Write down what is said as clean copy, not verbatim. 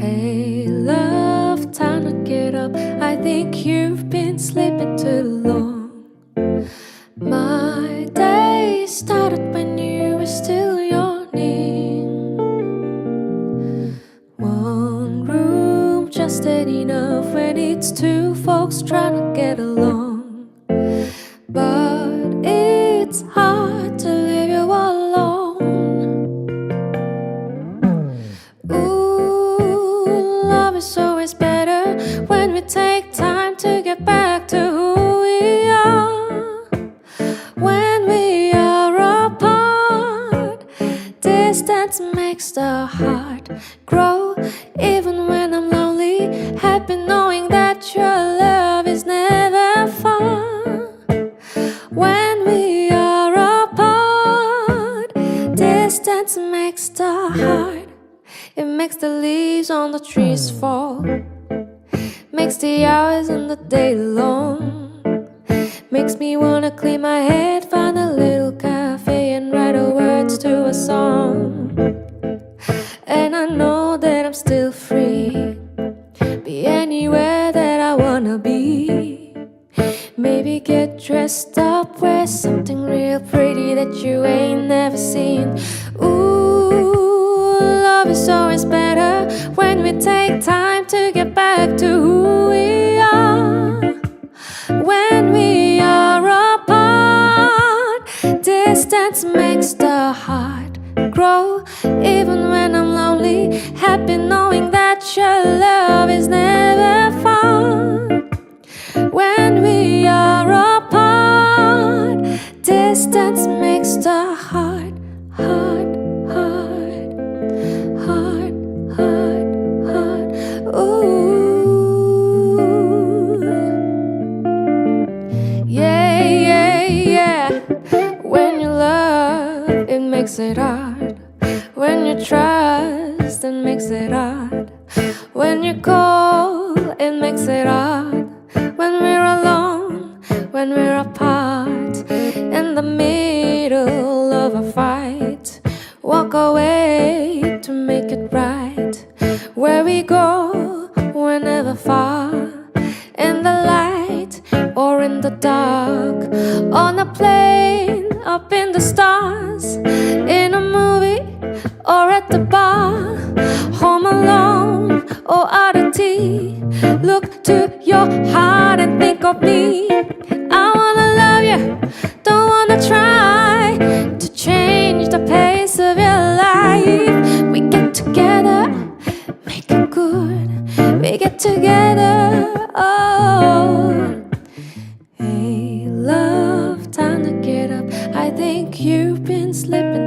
Hey, love, time to get up. I think you've been sleeping too long. My day started when you were still yawning. One room just ain't enough when it's two folks trying to get along. But it's hard to leave you alone. Ooh, love is always better when we take time to get back to who we are. When we are apart, distance makes the heart grow. Even when I'm lonely, happy knowing that your love is never far. When we are apart, distance makes the heart. It makes the leaves on the trees fall, makes the hours and the day long, makes me wanna clean my head, find a little cafe and write the words to a song. And I know that I'm still free, be anywhere that I wanna be. Maybe get dressed up, wear something real pretty that you ain't never seen. Ooh, love is always better when we take time to get back to who we are. When we are apart, distance makes the heart grow. Even when I'm lonely, happy knowing that your love is never far. When we are apart, distance makes the heart, heart, heart, heart, heart, heart. Ooh, yeah, yeah, yeah. When you love, it makes it hard. When you trust, it makes it hard. When you call, it makes it hard. When we're alone, when we're apart, in the middle of a fight, walk away to make it right. Where we go, we're never far, in the light or in the dark, on a plane, up in the stars, in a movie or at the bar, home alone or out of tea. Look to your heart and think of me. I wanna love you, don't wanna try to change the pace of your life. We get together, make it good. We get together, oh. Hey, love, time to get up. I think you've been slipping